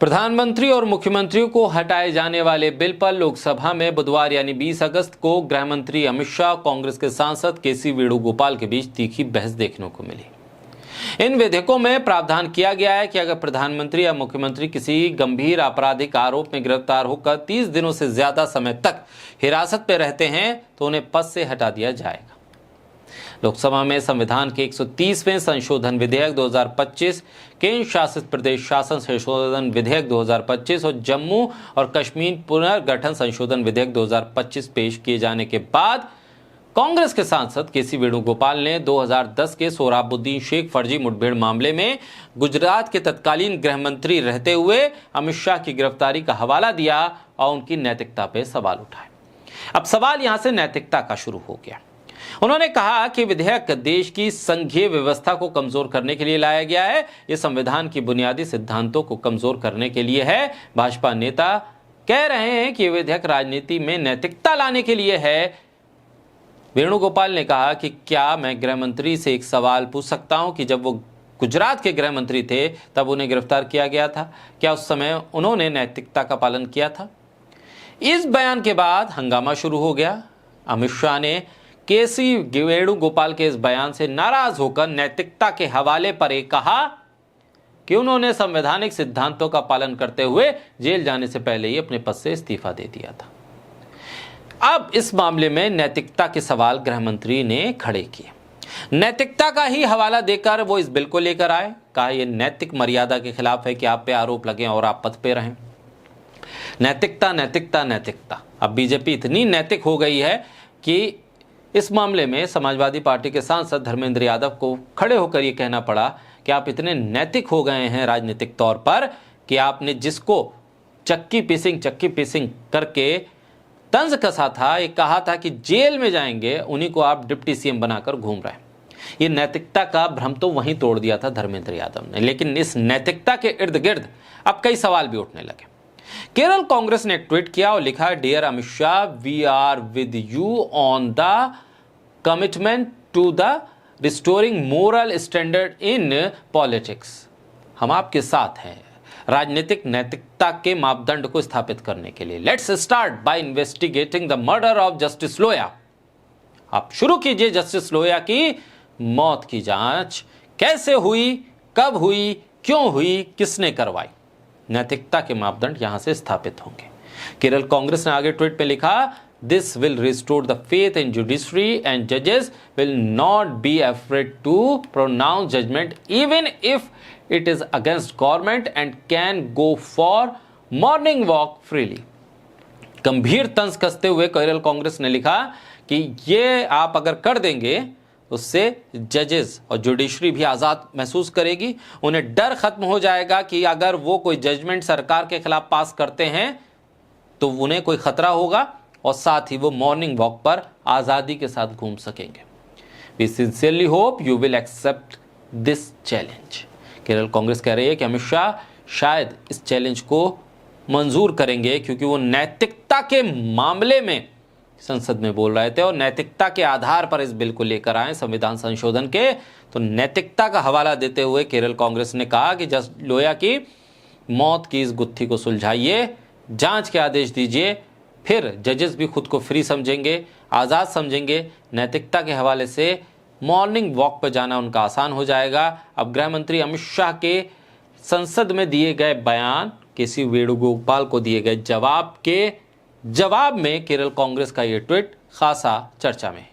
प्रधानमंत्री और मुख्यमंत्रियों को हटाए जाने वाले बिल पर लोकसभा में बुधवार यानी 20 अगस्त को गृह मंत्री अमित शाह, कांग्रेस के सांसद केसी वेणुगोपाल के बीच तीखी बहस देखने को मिली। इन विधेयकों में प्रावधान किया गया है कि अगर प्रधानमंत्री या मुख्यमंत्री किसी गंभीर आपराधिक आरोप में गिरफ्तार होकर 30 दिनों से ज्यादा समय तक हिरासत में रहते हैं तो उन्हें पद से हटा दिया जाएगा। लोकसभा में संविधान के 130वें संशोधन विधेयक 2025, केंद्र शासित प्रदेश शासन संशोधन विधेयक 2025 और जम्मू और कश्मीर पुनर्गठन संशोधन विधेयक 2025 पेश किए जाने के बाद कांग्रेस के सांसद केसी वेणुगोपाल ने 2010 के सोहराबुद्दीन शेख फर्जी मुठभेड़ मामले में गुजरात के तत्कालीन गृह मंत्री रहते हुए अमित शाह की गिरफ्तारी का हवाला दिया और उनकी नैतिकता पर सवाल उठाए। अब सवाल यहां से नैतिकता का शुरू हो गया। उन्होंने कहा कि विधेयक देश की संघीय व्यवस्था को कमजोर करने के लिए लाया गया है। ये संविधान की बुनियादी सिद्धांतों को कमजोर करने के लिए है। भाजपा नेता कह रहे हैं कि यह विधेयक राजनीति में नैतिकता लाने के लिए है। वेणुगोपाल ने कहा कि क्या मैं गृह मंत्री से एक सवाल पूछ सकता हूं कि जब वो गुजरात के गृह मंत्री थे तब उन्हें गिरफ्तार किया गया था, क्या उस समय उन्होंने नैतिकता का पालन किया था? इस बयान के बाद हंगामा शुरू हो गया। अमित शाह ने केसी वेणुगोपाल के इस बयान से नाराज होकर नैतिकता के हवाले पर एक कहा कि उन्होंने संवैधानिक सिद्धांतों का पालन करते हुए जेल जाने से पहले ही अपने पद से इस्तीफा दे दिया था। अब इस मामले में नैतिकता के सवाल गृह मंत्री ने खड़े किए। नैतिकता का ही हवाला देकर वो इस बिल को लेकर आए। कहा यह नैतिक मर्यादा के खिलाफ है कि आप पे आरोप लगे और आप पद पे रहें। नैतिकता नैतिकता नैतिकता। अब बीजेपी इतनी नैतिक हो गई है कि इस मामले में समाजवादी पार्टी के सांसद धर्मेंद्र यादव को खड़े होकर यह कहना पड़ा कि आप इतने नैतिक हो गए हैं राजनीतिक तौर पर कि आपने जिसको चक्की पीसिंग करके तंज कसा था, ये कहा था कि जेल में जाएंगे, उन्हीं को आप डिप्टी सीएम बनाकर घूम रहे हैं। ये नैतिकता का भ्रम तो वहीं तोड़ दिया था धर्मेंद्र यादव ने। लेकिन इस नैतिकता के इर्द गिर्द अब कई सवाल भी उठने लगे। केरल कांग्रेस ने एक ट्वीट किया और लिखा, dear Amit Shah, we are with you on the commitment to the restoring moral standard in politics. हम आपके साथ हैं राजनीतिक नैतिकता के मापदंड को स्थापित करने के लिए। Let's start by investigating the murder of Justice Loya. आप शुरू कीजिए जस्टिस लोया की मौत की जांच। कैसे हुई, कब हुई, क्यों हुई, किसने करवाई? नैतिकता के मापदंड यहां से स्थापित होंगे। केरल कांग्रेस ने आगे ट्वीट में लिखा, this will restore the faith in judiciary and जजेस will not be afraid to pronounce judgement even if it is against government and can go for morning walk freely. गंभीर तंज कसते हुए केरल कांग्रेस ने लिखा कि ये आप अगर कर देंगे उससे जजेस और जुडिशरी भी आज़ाद महसूस करेगी। उन्हें डर खत्म हो जाएगा कि अगर वो कोई जजमेंट सरकार के खिलाफ पास करते हैं तो उन्हें कोई खतरा होगा और साथ ही वो मॉर्निंग वॉक पर आज़ादी के साथ घूम सकेंगे। We sincerely hope you will accept this challenge. Kerala Congress कह रही है कि अमित शाह शायद इस चैलेंज को मंजूर करेंगे क्योंकि वो नैतिकता के मामले में संसद में बोल रहे थे और नैतिकता के आधार पर इस बिल को लेकर आए संविधान संशोधन के। तो नैतिकता का हवाला देते हुए केरल कांग्रेस ने कहा कि जस्टिस लोया की मौत की इस गुत्थी को सुलझाइए, जांच के आदेश दीजिए, फिर जजेस भी खुद को फ्री समझेंगे, आज़ाद समझेंगे। नैतिकता के हवाले से मॉर्निंग वॉक पर जाना उनका आसान हो जाएगा। अब गृह मंत्री अमित शाह के संसद में दिए गए बयान, केसी वेणुगोपाल को दिए गए जवाब में केरल कांग्रेस का ये ट्वीट खासा चर्चा में है।